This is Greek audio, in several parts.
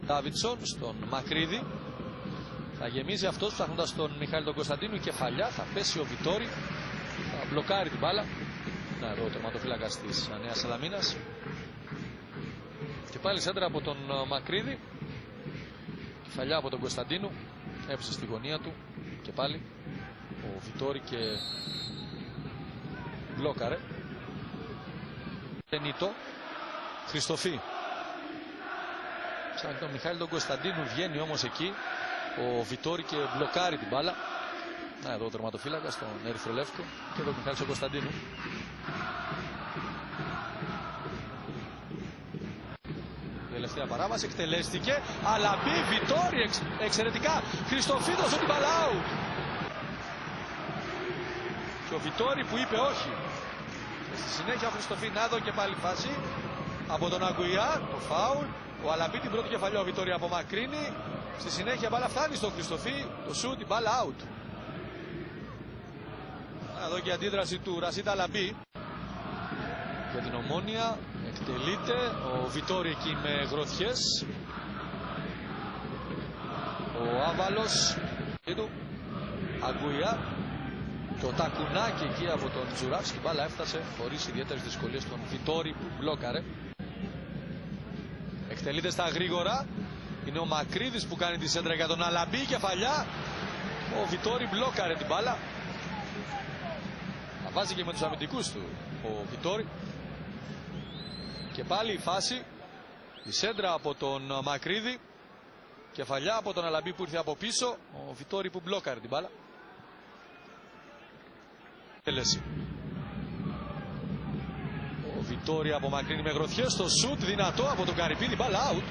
Ντάβινσον στον Μακρύδη. Θα γεμίζει αυτός ψάχνοντας τον Μιχάλη τον Κωνσταντίνου. Η κεφαλιά, θα πέσει ο Βιτόρι. Θα μπλοκάρει την μπάλα. Να εδώ ο τερματοφύλακας της Νέας Σαλαμίνας. Και πάλι σέντρα από τον Μακρύδη. Κεφαλιά από τον Κωνσταντίνου. Έψε στη γωνία του. Και πάλι ο Βιτόρι και μπλόκαρε. Ενίτο. Χριστοφή. Σαν τον Μιχάλη τον Κωνσταντίνου βγαίνει όμως εκεί ο Βιτόρι και μπλοκάρει την μπάλα. Να εδώ ο τερματοφύλακας στον Ερυθρολεύκο και εδώ ο Μιχάλης ο Κωνσταντίνου. Τελευταία παράβαση εκτελέστηκε, αλλά μπει Βιτόρι εξαιρετικά. Χριστοφίδος ότι μπάλα out. Και ο Βιτόρι που είπε όχι. Και στη συνέχεια ο Χριστοφή, να δω και πάλι φάση από τον Αγκουιά, το φάουλ. Ο Αλαμπή την πρώτη κεφαλιά, ο Βιτόρι απομακρύνει. Στη συνέχεια μπάλα φτάνει στον Χριστοφή, το σουτ, η μπάλα out. Εδώ και η αντίδραση του Ρασίδ Αλαμπή. Για την Ομόνια εκτελείται ο Βιτόρι εκεί με γροθιές. Ο Άβαλος του Αγκουιά. Το τακουνάκι εκεί από τον Τζουράβσκι. Η μπάλα έφτασε χωρίς ιδιαίτερες δυσκολίες στον Βιτόρι που μπλόκαρε. Εκτελείται στα γρήγορα. Είναι ο Μακρύδης που κάνει τη σέντρα για τον Αλαμπή. Κεφαλιά. Ο Βιτόρι μπλόκαρε την μπάλα. Θα βάζει και με τους αμυντικούς του ο Βιτόρι. Και πάλι η φάση. Η σέντρα από τον Μακρύδη. Κεφαλιά από τον Αλαμπή που ήρθε από πίσω. Ο Βιτόρι που μπλόκαρε την μπάλα. Ο Βιτόρι απομακρύνει με γροθιές. Το σουτ δυνατό από τον Καρυπίδη. Μπάλα out.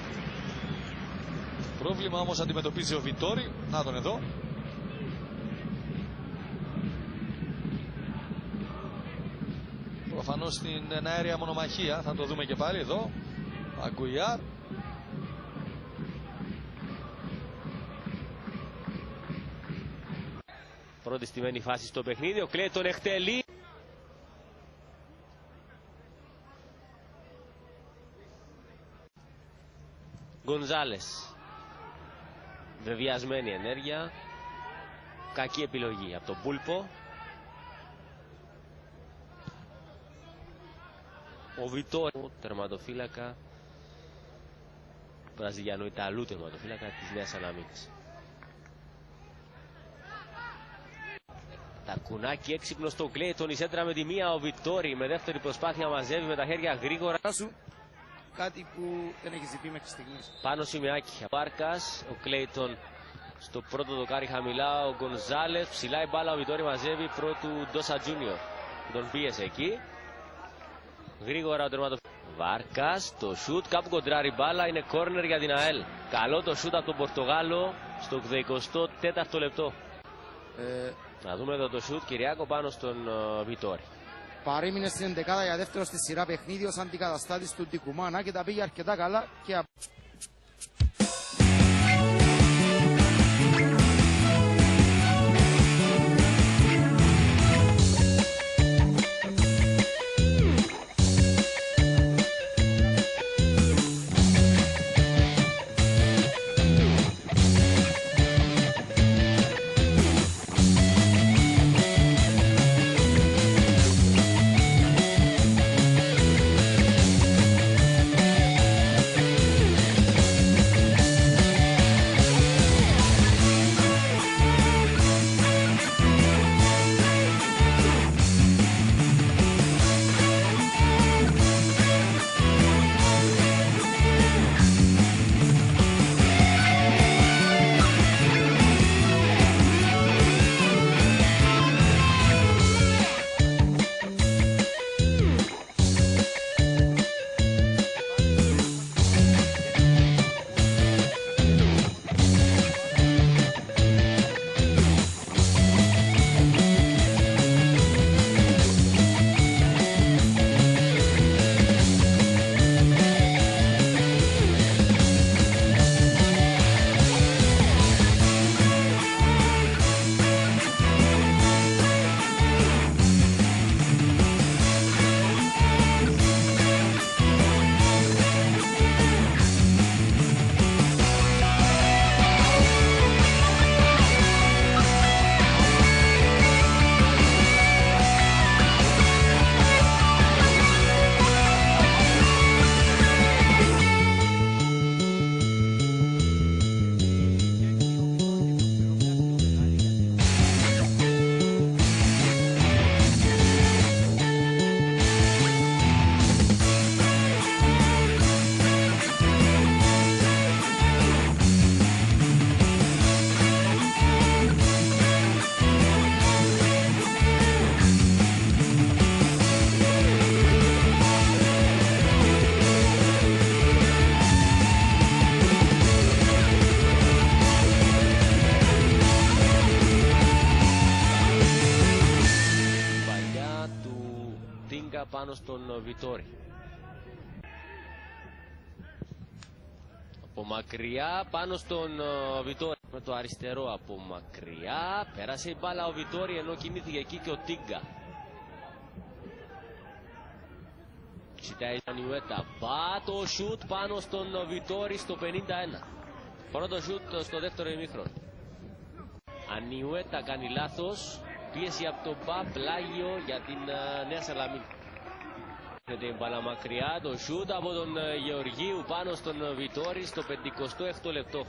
Πρόβλημα όμως αντιμετωπίζει ο Βιτόρι. Να τον εδώ. Προφανώς στην αέρια μονομαχία. Θα το δούμε και πάλι εδώ. Αγκουιάρ. Πρώτη στημένη φάση στο παιχνίδι. Ο Κλέιτον εκτελεί. Γκονζάλες. Βεβαιασμένη ενέργεια. Κακή επιλογή από τον Πούλπο. Ο Βιτόρι, τερματοφύλακα Βραζιλιανού Ιταλού τερματοφύλακα της Νέας Σαλαμίνας. Τακουνάκι έξυπνο στον Κλέιτον, η σέντρα με τη μία, ο Βιτόρι με δεύτερη προσπάθεια μαζεύει με τα χέρια γρήγορα. Κάτι που δεν έχει πει μέχρι στιγμής. Πάνω σημειάκι. Βάρκας, ο Κλέιτον στο πρώτο δοκάρι χαμηλά, ο Γκονζάλες, ψηλά η μπάλα, ο Βιτόρι μαζεύει πρώτου Ντόσα Τζούνιορ. Τον πίεσε εκεί. Γρήγορα ο τερματοφύλακας. Βάρκας, το σουτ, κάπου κοντράρει μπάλα, είναι κόρνερ για την ΑΕΛ. Καλό το σουτ από τον Πορτογάλο στο 24ο λεπτό. Να δούμε εδώ το σουτ, Κυριάκο, πάνω στον Βιτόρι. Παρέμεινε στην εντεκάδα για δεύτερο στη σειρά παιχνίδι ως αντικαταστάτης του Ντικουμάνα και τα πήγε αρκετά καλά και πάνω στον Βιτόρι. Από μακριά πάνω στον Βιτόρι. Με το αριστερό από μακριά. Πέρασε η μπάλα ο Βιτόρι ενώ κινήθηκε εκεί και ο Τίγκα. Ζητάει η Ανιουέτα. Το σουτ πάνω στον Βιτόρι στο 51. Πρώτο σουτ στο δεύτερο ημίχρονο. Ανιουέτα κάνει λάθος. Πίεση από τον πλάγιο για την Νέα Σαλαμίνα. Την μπάλα μακριά, το σούτ από τον Γεωργίου πάνω στον Βιτόρι στο 56ο λεπτό.